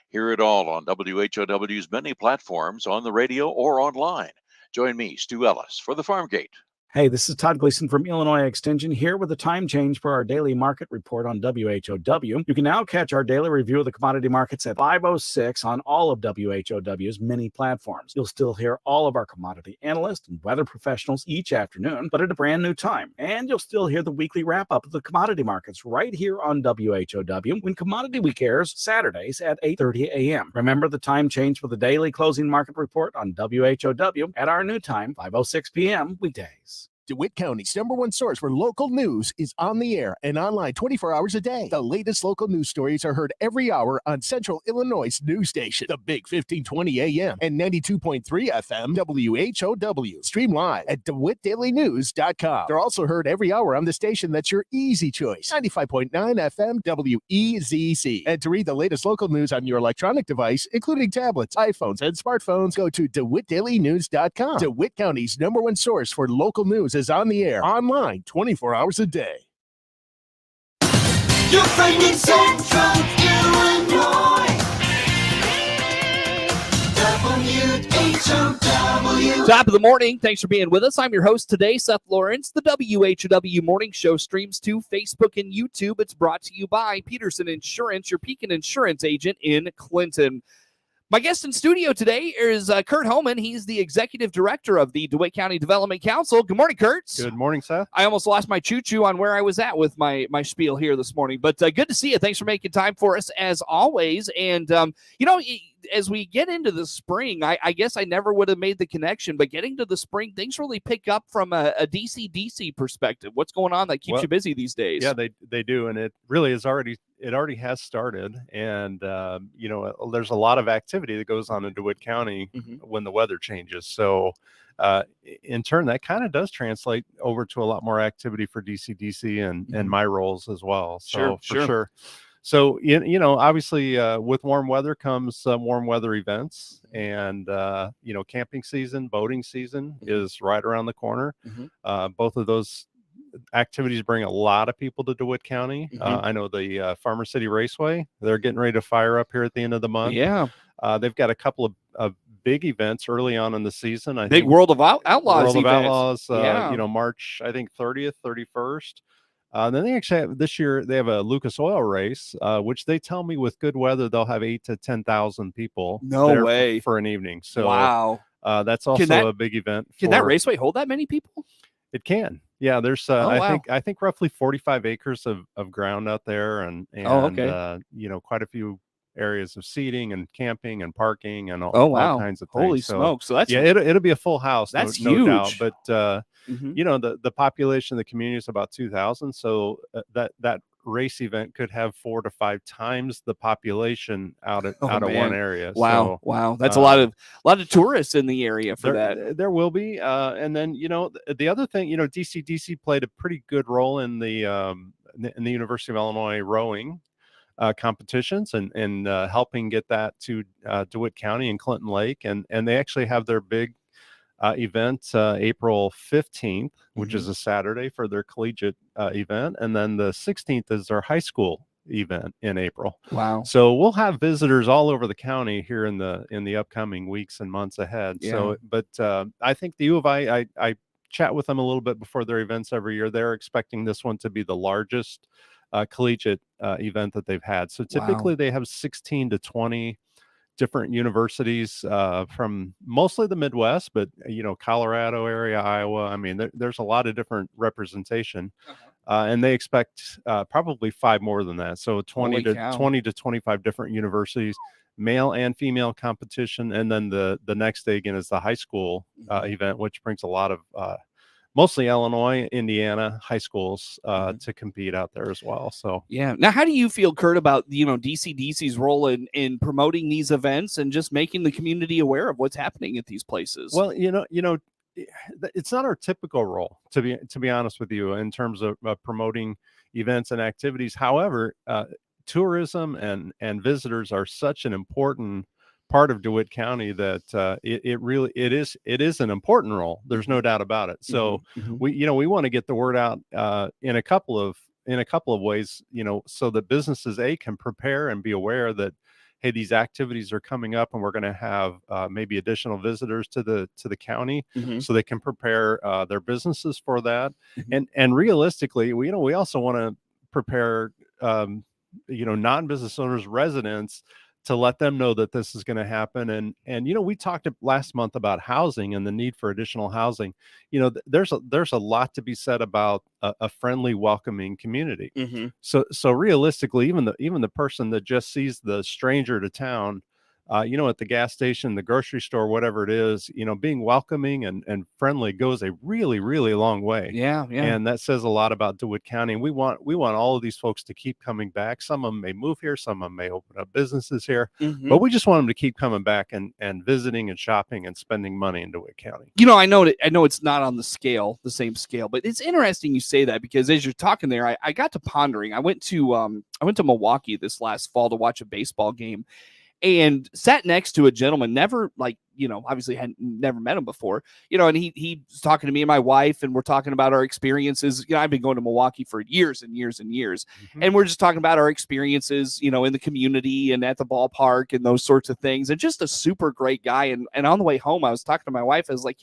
Hear it all on WHOW's many platforms on the radio or online. Join me, Stu Ellis, for the Farm Gate. Hey, this is Todd Gleason from Illinois Extension here with a time change for our daily market report on WHOW. You can now catch our daily review of the commodity markets at 5:06 on all of WHOW's many platforms. You'll still hear all of our commodity analysts and weather professionals each afternoon, but at a brand new time. And you'll still hear the weekly wrap-up of the commodity markets right here on WHOW when Commodity Week airs Saturdays at 8:30 a.m. Remember the time change for the daily closing market report on WHOW at our new time, 5:06 p.m. weekdays. DeWitt County's #1 source for local news is on the air and online 24 hours a day. The latest local news stories are heard every hour on Central Illinois' news station, the Big 1520 AM and 92.3 FM WHOW. Stream live at DeWittDailyNews.com. They're also heard every hour on the station that's your easy choice, 95.9 FM WEZC. And to read the latest local news on your electronic device, including tablets, iPhones, and smartphones, go to DeWittDailyNews.com. DeWitt County's #1 source for local news is on the air, online, 24 hours a day. Your friend in Central Illinois. WHOW. Top of the morning. Thanks for being with us. I'm your host today, Seth Lawrence. The WHOW Morning Show streams to Facebook and YouTube. It's brought to you by Peterson Insurance, your Pekin insurance agent in Clinton. My guest in studio today is Curt Homann. He's the executive director of the DeWitt County Development Council. Good morning, Curt. Good morning, Seth. I almost lost my choo-choo on where I was at with my spiel here this morning, but good to see you. Thanks for making time for us as always. And, as we get into the spring, I guess I never would have made the connection, but getting to the spring, things really pick up from a DCDC perspective. What's going on that keeps you busy these days? Yeah, they do. And it really is already has started. And, there's a lot of activity that goes on in DeWitt County when the weather changes. So in turn, that kind of does translate over to a lot more activity for DCDC and my roles as well. So for sure. So, obviously with warm weather comes warm weather events and, camping season, boating season is right around the corner. Both of those activities bring a lot of people to DeWitt County. I know the Farmer City Raceway, they're getting ready to fire up here at the end of the month. Yeah. They've got a couple of big events early on in the season. I think World of Outlaws Outlaws, March, I think 30th, 31st. Then they actually have, this year they have a Lucas Oil race, which they tell me with good weather they'll have 8,000 to 10,000 people. No way for an evening. So wow, that's also a big event. Can that raceway hold that many people? It can. Yeah, there's I think roughly 45 acres of ground out there, and quite a few areas of seating and camping and parking and all kinds of things. Holy smokes! So that's it'll be a full house. That's huge. No doubt. But the population of the community is about 2,000. So that race event could have 4 to 5 times the population out of one area. Wow, wow, that's a lot of tourists in the area for that. There will be, and then the other thing, DCDC played a pretty good role in the University of Illinois rowing competitions and helping get that to DeWitt County and Clinton Lake, and they actually have their big event April 15th, which is a Saturday, for their collegiate event, and then the 16th is their high school event in April. Wow. So we'll have visitors all over the county here in the upcoming weeks and months ahead. Yeah. So but I think the U of I chat with them a little bit before their events every year. They're expecting this one to be the largest collegiate event that they've had. So typically they have 16 to 20 different universities from mostly the Midwest, but Colorado area, Iowa. I mean, there's a lot of different representation, and they expect probably 5 more than that. So 20 to 25 different universities, male and female competition, and then the next day again is the high school event, which brings a lot of mostly Illinois, Indiana high schools to compete out there as well. So yeah. Now, how do you feel, Curt, about DCDC's role in promoting these events and just making the community aware of what's happening at these places? Well, it's not our typical role, to be honest with you, in terms of promoting events and activities. However, tourism and visitors are such an important part of DeWitt County that it is an important role. There's no doubt about it. So we want to get the word out in a couple of ways, so that businesses can prepare and be aware that, hey, these activities are coming up, and we're going to have maybe additional visitors to the county, so they can prepare their businesses for that. And realistically, we also want to prepare non-business owners, residents, to let them know that this is going to happen. And we talked last month about housing and the need for additional housing. There's a lot to be said about a friendly, welcoming community. So realistically, even the person that just sees the stranger to town, at the gas station, the grocery store, whatever it is, being welcoming and friendly goes a really, really long way. Yeah. And that says a lot about DeWitt County. And we want all of these folks to keep coming back. Some of them may move here, some of them may open up businesses here, but we just want them to keep coming back and visiting and shopping and spending money in DeWitt County. I know it's not on the same scale, but it's interesting you say that, because as you're talking there, I got to pondering. I went to Milwaukee this last fall to watch a baseball game, and sat next to a gentleman, never obviously had never met him before, and he was talking to me and my wife, and we're talking about our experiences. I've been going to Milwaukee for years and years and years. And we're just talking about our experiences, in the community and at the ballpark and those sorts of things. And just a super great guy. And on the way home, I was talking to my wife. I was like,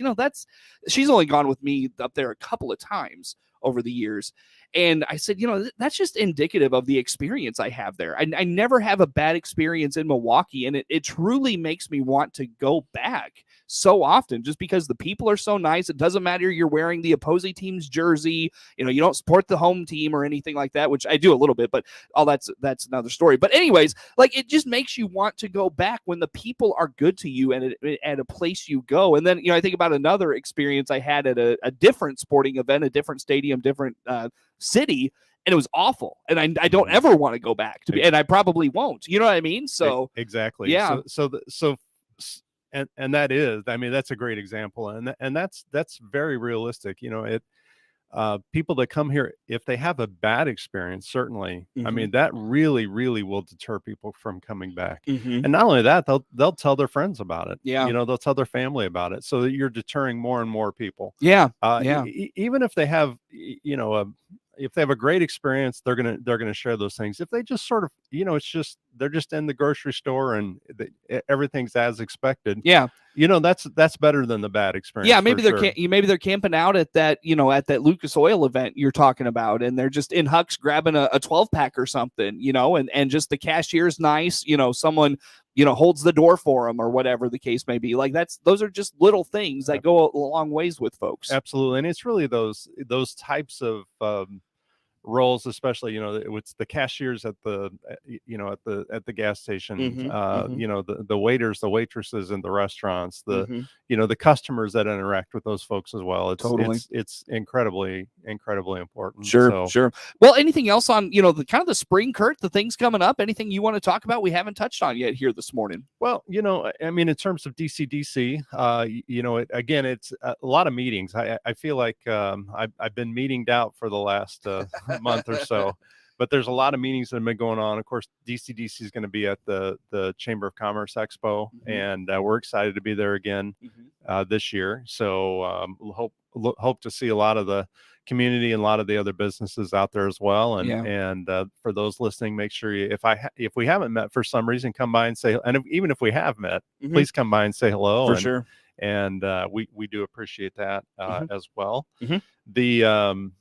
she's only gone with me up there a couple of times over the years. And I said, that's just indicative of the experience I have there. I never have a bad experience in Milwaukee, and it truly makes me want to go back so often, just because the people are so nice. It doesn't matter you're wearing the opposing team's jersey, you don't support the home team or anything like that, which I do a little bit, but that's another story. But anyways, it just makes you want to go back when the people are good to you and at a place you go. And then, I think about another experience I had at a different sporting event, a different stadium, different city, and it was awful, and I don't ever want to go back and I probably won't, you know what I mean? So exactly. Yeah. And that is, that's a great example, and that's very realistic. People that come here, if they have a bad experience, certainly, that really, really will deter people from coming back. And not only that, they'll tell their friends about it. Yeah. They'll tell their family about it, so that you're deterring more and more people. Yeah. Even if they have, if they have a great experience, they're gonna share those things. If they just sort of, they're just in the grocery store and everything's as expected. Yeah. That's better than the bad experience. Yeah, maybe they're camping out at that, at that Lucas Oil event you're talking about, and they're just in Huck's grabbing a 12-pack or something, and just the cashier's nice, someone holds the door for them or whatever the case may be. Those are just little things that go a long ways with folks. Absolutely. And it's really those types of roles, especially, it's the cashiers at the gas station, the waiters, the waitresses in the restaurants, the customers that interact with those folks as well. It's incredibly important. Sure. Well, anything else on, the kind of the spring, Curt, the things coming up, anything you want to talk about we haven't touched on yet here this morning? Well, in terms of DCDC, again, it's a lot of meetings. I feel like I've been meetinged out for the last month or so, but there's a lot of meetings that have been going on. Of course, DCDC is going to be at the Chamber of Commerce Expo, and we're excited to be there again this year. So hope to see a lot of the community and a lot of the other businesses out there as well. And for those listening, make sure if we haven't met for some reason, come by and say, and even if we have met, please come by and say hello. For sure. And we do appreciate that as well. The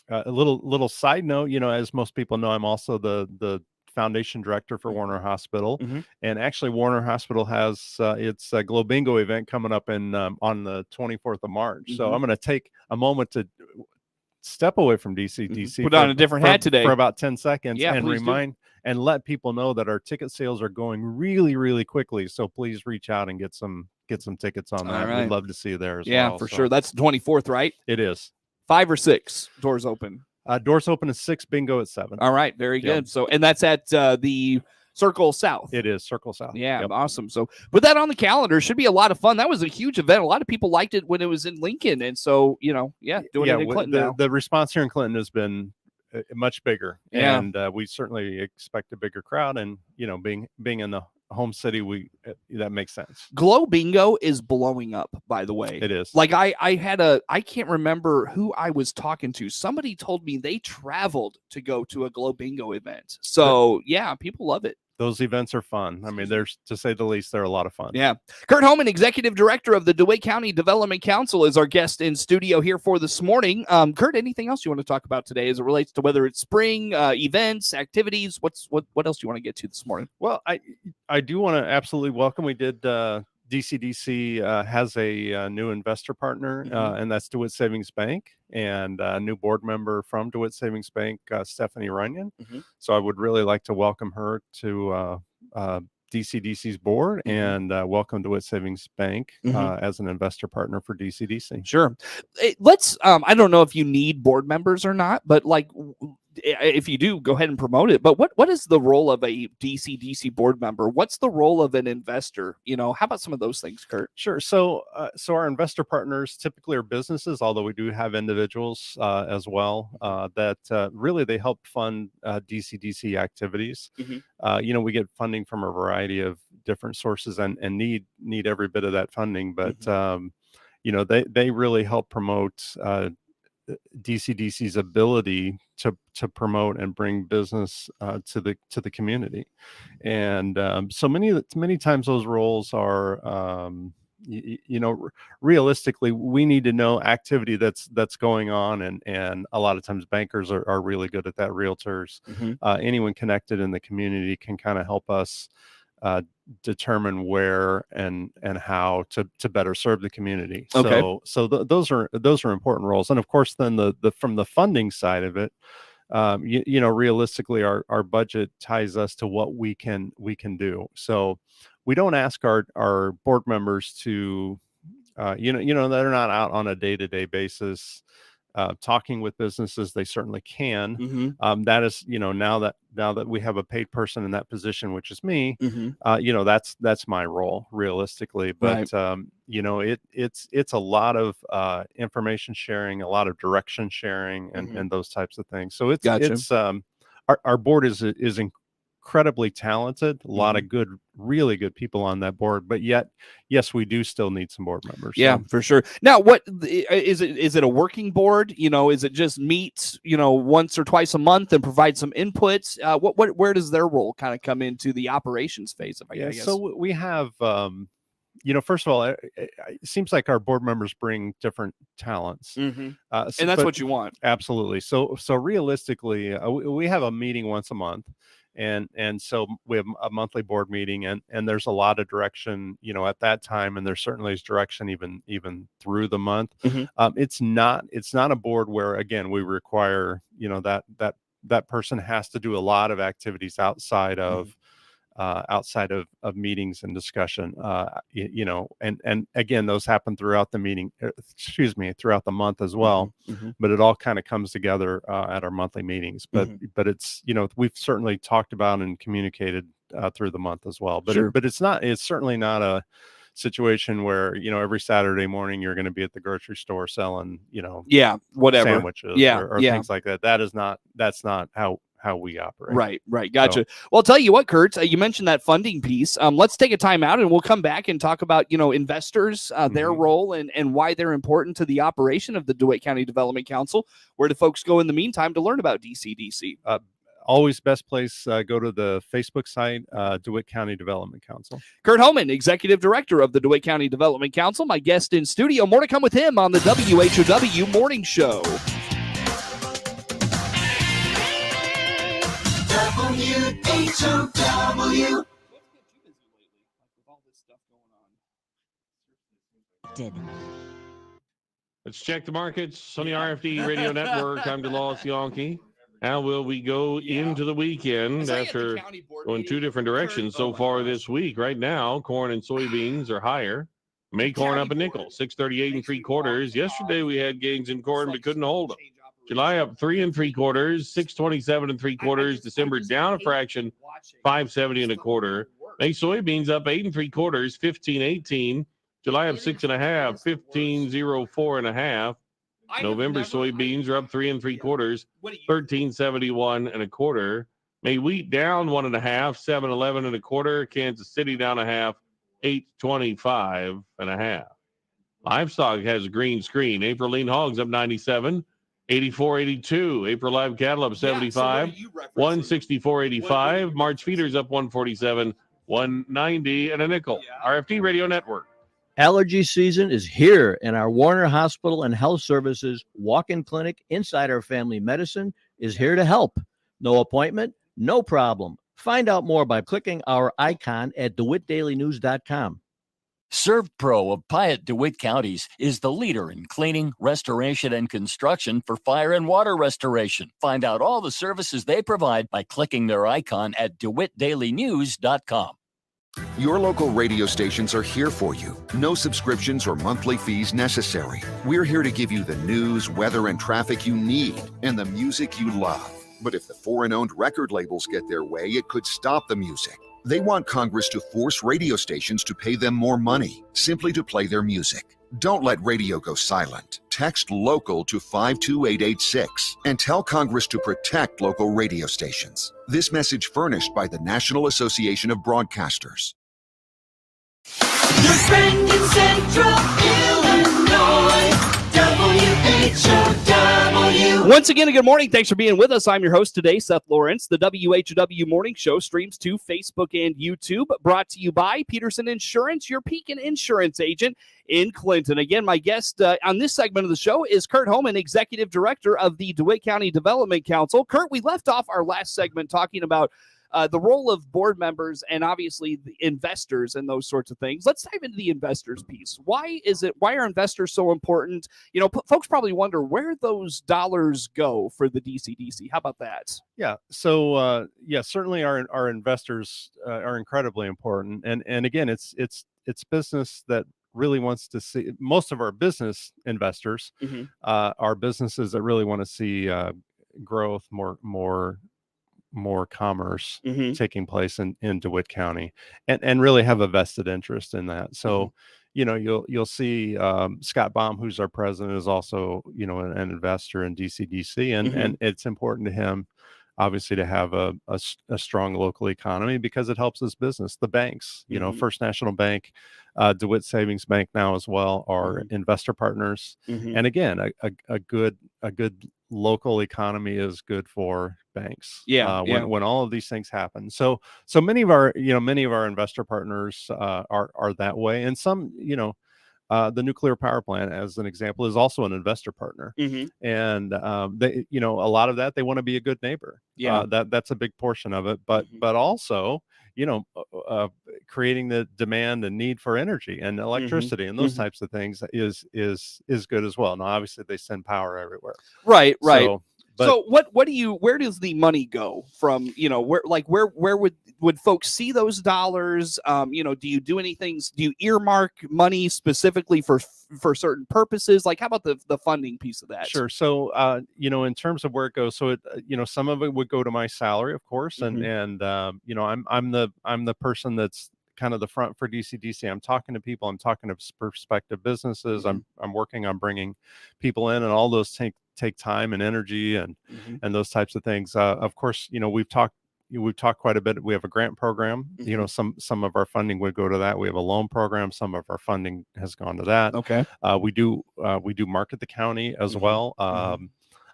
a little side note, as most people know, I'm also the foundation director for Warner Hospital, and actually Warner Hospital has its Glow Bingo event coming up on the 24th of March. So I'm going to take a moment to step away from DCDC, put on a different hat today for about 10 seconds, and remind and let people know that our ticket sales are going really, really quickly. So please reach out and get some tickets on that. We'd love to see you there as well. Yeah, for sure. That's the 24th, right? It is. 5 or 6 doors open. Doors open at 6, bingo at 7. All right, very good. So, and that's at the Circle South. It is Circle South. Yeah, awesome. So put that on the calendar. Should be a lot of fun. That was a huge event. A lot of people liked it when it was in Lincoln, and so doing it in Clinton. The response here in Clinton has been much bigger, and we certainly expect a bigger crowd. And being in the home city, that makes sense. Glow Bingo is blowing up, by the way. It is. I can't remember who I was talking to. Somebody told me they traveled to go to a Glow Bingo event. So people love it. those events are fun. I mean, there's, to say the least, they're a lot of fun. Yeah. Curt Homann, Executive Director of the DeWitt County Development Council, is our guest in studio here for this morning. Curt, anything else you want to talk about today as it relates to whether it's spring events, activities? What else do you want to get to this morning? Well, I do want to absolutely welcome. We did DCDC has a new investor partner, and that's DeWitt Savings Bank, and a new board member from DeWitt Savings Bank, Stephanie Runyon. So I would really like to welcome her to DCDC's board, and welcome DeWitt Savings Bank as an investor partner for DCDC. Sure. Let's, I don't know if you need board members or not, but like, if you do, go ahead and promote it. But what is the role of a DCDC board member? What's the role of an investor? How about some of those things, Curt? Sure. So our investor partners typically are businesses, although we do have individuals as well that really they help fund DCDC activities. We get funding from a variety of different sources and need every bit of that funding. But they really help promote DCDC's ability to promote and bring business to the community, and so many times those roles are realistically we need to know activity that's going on, and a lot of times bankers are really good at that. Realtors, anyone connected in the community can kind of help us determine where and how to better serve the community. Okay. So those are important roles. And of course, then the from the funding side of it, realistically, our budget ties us to what we can do. So we don't ask our board members to, they're not out on a day-to-day basis talking with businesses. They certainly can. That is, now that we have a paid person in that position, which is me, that's my role realistically. But it's a lot of information sharing, a lot of direction sharing, and those types of things. So it's our board is incredibly talented, a lot of really good people on that board, but yet, yes, we do still need some board members. Yeah, for sure. Now, what is it? Is it a working board? Is it just meets, once or twice a month and provide some inputs? Where does their role kind of come into the operations phase of it? I guess? So we have, first of all, it seems like our board members bring different talents, and that's what you want. Absolutely. So realistically, we have a meeting once a month. And so we have a monthly board meeting, and there's a lot of direction, at that time, and there certainly is direction even through the month. It's not a board where, again, we require, that person has to do a lot of activities outside of meetings and discussion, and again, those happen throughout the meeting, throughout the month as well. But it all kind of comes together at our monthly meetings. But it's, we've certainly talked about and communicated through the month as well. But it's certainly not a situation where, every Saturday morning you're going to be at the grocery store selling, whatever sandwiches or things like that. That's not how we operate. Right. Gotcha. Well, I'll tell you what, Curt, you mentioned that funding piece. Let's take a time out and we'll come back and talk about, investors, their role and why they're important to the operation of the DeWitt County Development Council. Where do folks go in the meantime to learn about DCDC? Always best place, go to the Facebook site, DeWitt County Development Council. Curt Homann, Executive Director of the DeWitt County Development Council, my guest in studio. More to come with him on the WHOW Morning Show. WHOW. Let's check the markets on the RFD Radio Network. I'm DeLawes Yankee. How will we go into the weekend after going two different directions so far this week? Right now, corn and soybeans are higher. May corn up a nickel, 638 3/4. Yesterday we had gains in corn but couldn't hold them. July up 3 3/4, 627 3/4. December down a fraction, 570 1/4. May soybeans up 8 3/4, 1518. July up 6 1/2, 1504 1/2. November soybeans are up 3 3/4, 1371 1/4. May wheat down 1 1/2, 711 1/4. Kansas City down a half, 825 1/2. Livestock has a green screen. April lean hogs up 97. 84.82. April live cattle up 75. 164.85. March feeders up 147. 190 and a nickel. RFD Radio Network. Allergy season is here, and our Warner Hospital and Health Services walk-in clinic inside our family medicine is here to help. No appointment, no problem. Find out more by clicking our icon at DeWittDailyNews.com. ServPro of Piatt DeWitt counties is the leader in cleaning, restoration, and construction for fire and water restoration. Find out all the services they provide by clicking their icon at DeWittDailyNews.com. Your local radio stations are here for you. No subscriptions or monthly fees necessary. We're here to give you the news, weather, and traffic you need and the music you love. But if the foreign-owned record labels get their way, it could stop the music. They want Congress to force radio stations to pay them more money simply to play their music. Don't let radio go silent. Text LOCAL to 52886 and tell Congress to protect local radio stations. This message furnished by the National Association of Broadcasters. Your friend in Central Illinois, WHOW. Once again, good morning. Thanks for being with us. I'm your host today, Seth Lawrence. The WHOW Morning Show streams to Facebook and YouTube, brought to you by Peterson Insurance, your Pekin insurance agent in Clinton. Again, my guest on this segment of the show is Curt Homann, Executive Director of the DeWitt County Development Council. Curt, we left off our last segment talking about the role of board members and obviously the investors and those sorts of things. Let's dive into the investors piece. Why are investors so important? You know, folks probably wonder where those dollars go for the DCDC. How about that? Yeah. So certainly our investors are incredibly important. And again, it's business that really wants to see, most of our business investors are businesses that really want to see growth, more commerce taking place in DeWitt County, and really have a vested interest in that. So, you know, you'll see Scott Baum, who's our president, is also, you know, an investor in DCDC, and it's important to him, obviously, to have a strong local economy because it helps his business. The banks, you know, First National Bank, DeWitt Savings Bank now as well are investor partners. And again, a good local economy is good for banks. When all of these things happen. So many of our investor partners are that way, and some, you know, the nuclear power plant, as an example, is also an investor partner. And they, you know, a lot of that, they want to be a good neighbor. That's a big portion of it, but also, you know, creating the demand and need for energy and electricity and those types of things is good as well. Now, obviously, they send power everywhere. Right. So where does the money go from, you know, where would folks see those dollars? You know, do you do anything? Do you earmark money specifically for certain purposes? Like, how about the funding piece of that? Sure. So, you know, in terms of where it goes, so it, you know, some of it would go to my salary, of course. And you know, I'm the person that's kind of the front for DCDC. I'm talking to people, I'm talking to prospective businesses. I'm working on bringing people in, and all those take time and energy and those types of things. Of course, you know, we've talked quite a bit. We have a grant program. You know, some of our funding would go to that. We have a loan program. Some of our funding has gone to that. Okay. We do market the county as well.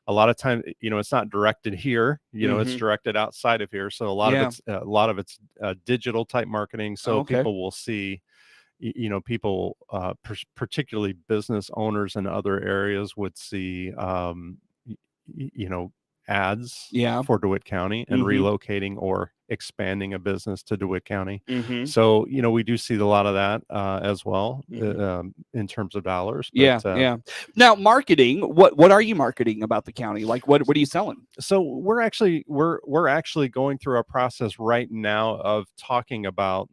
A lot of time, you know, it's not directed here. You know, it's directed outside of here. So a lot of it's digital type marketing. So people will see, you know, people, particularly business owners in other areas, would see, you know, ads for DeWitt County and relocating or expanding a business to DeWitt County. So, you know, we do see a lot of that as well in terms of dollars. But, Now, marketing, what are you marketing about the county? Like, what are you selling? So we're actually going through a process right now of talking about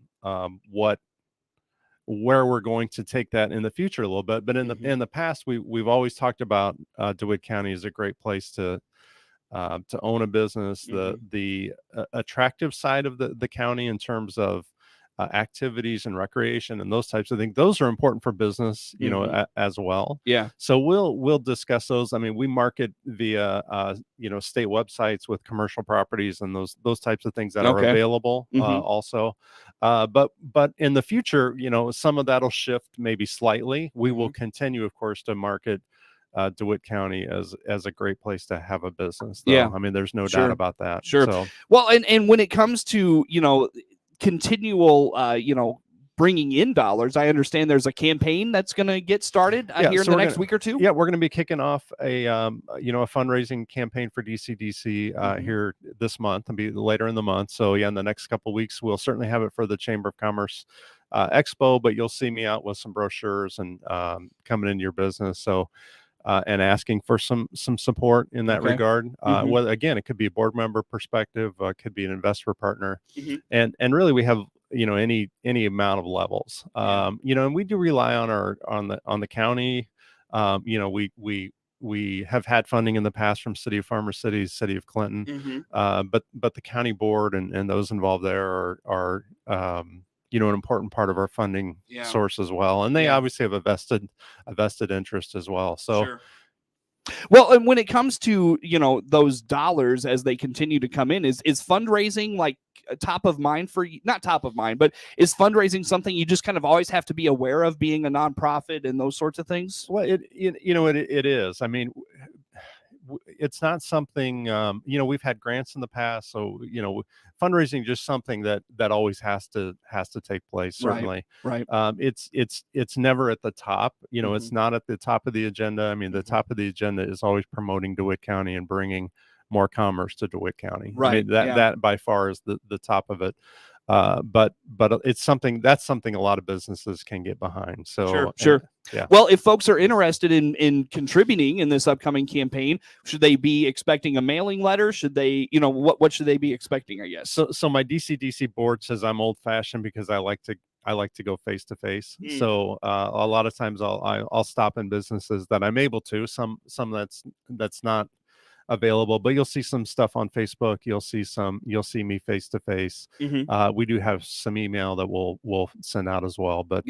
where we're going to take that in the future a little bit. But in the past, we've always talked about DeWitt County as a great place to own a business. The attractive side of the county in terms of activities and recreation and those types of things, those are important for business, you know, as well. So we'll discuss those. I mean, we market via you know, state websites with commercial properties and those types of things that are available also. But in the future, you know, some of that'll shift maybe slightly. We will continue, of course, to market DeWitt County as a great place to have a business. Though. Yeah. I mean, there's no Sure. doubt about that. Sure. So, well, and when it comes to, continual, bringing in dollars, I understand there's a campaign that's going to get started here in the next week or two. Yeah, we're going to be kicking off a fundraising campaign for DCDC here this month and be later in the month. So yeah, in the next couple of weeks, we'll certainly have it for the Chamber of Commerce Expo, but you'll see me out with some brochures and coming into your business. So and asking for some support in that regard. Whether again, it could be a board member perspective, could be an investor partner, and really we have any amount of levels. And we do rely on the county. We have had funding in the past from City of Farmer City, City of Clinton, but the county board and those involved there are an important part of our funding source as well, and they obviously have a vested interest as well. So. Sure. Well, and when it comes to those dollars as they continue to come in, is fundraising like top of mind for you? Not top of mind, but is fundraising something you just kind of always have to be aware of, being a nonprofit and those sorts of things? Well, it is. I mean, it's not something we've had grants in the past, so fundraising is just something that always has to take place, certainly. Right. It's never at the top. It's not at the top of the agenda. I mean, the top of the agenda is always promoting DeWitt County and bringing more commerce to DeWitt County. Right. I mean, that by far is the top of it. But it's something a lot of businesses can get behind. So sure. Yeah. Well, if folks are interested in contributing in this upcoming campaign, should they be expecting a mailing letter? Should they, what should they be expecting, I guess? So my DCDC board says I'm old fashioned because I like to go face to face. So a lot of times I'll stop in businesses that I'm able to. Some that's not available, but you'll see some stuff on Facebook. You'll see me face to face. We do have some email that we'll send out as well, but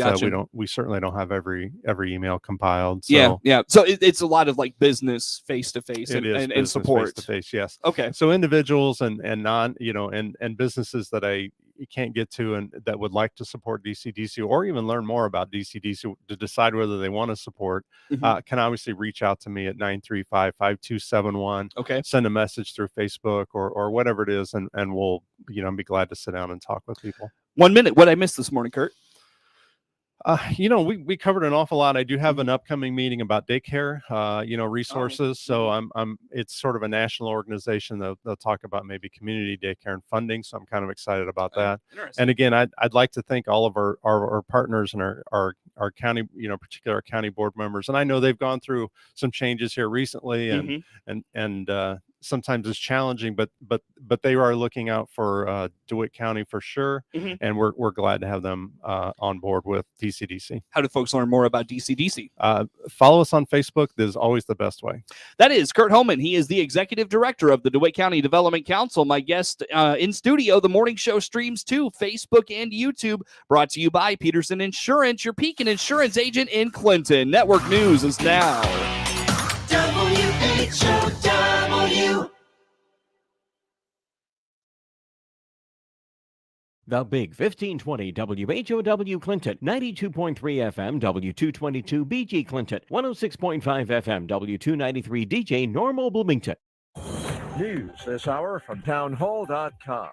we certainly don't have every email compiled. So. Yeah. So it's a lot of like business face to face and support. Face to face, yes. Okay. So individuals and non, and businesses that I can't get to and that would like to support DCDC or even learn more about DCDC to decide whether they want to support, can obviously reach out to me at 935-5271. Okay. Send a message through Facebook or whatever it is, and we'll be glad to sit down and talk with people. 1 minute. What I missed this morning, Curt? We covered an awful lot. I do have an upcoming meeting about daycare, resources. So it's sort of a national organization. They'll talk about maybe community daycare and funding. So I'm kind of excited about that. And again, I'd like to thank all of our partners and our county, particularly our county board members. And I know they've gone through some changes here recently and sometimes it's challenging, but they are looking out for DeWitt County for sure. And we're glad to have them on board with DCDC. How do folks learn more about DCDC? Follow us on Facebook. This is always the best way. That is Curt Homann. He is the executive director of the DeWitt County Development Council. My guest in studio. The morning show streams to Facebook and YouTube. Brought to you by Peterson Insurance, your Pekin insurance agent in Clinton. Network News is now. WHOW. The Big 1520 WHOW Clinton, 92.3 FM W222 BG Clinton, 106.5 FM W293 DJ Normal Bloomington. News this hour from townhall.com.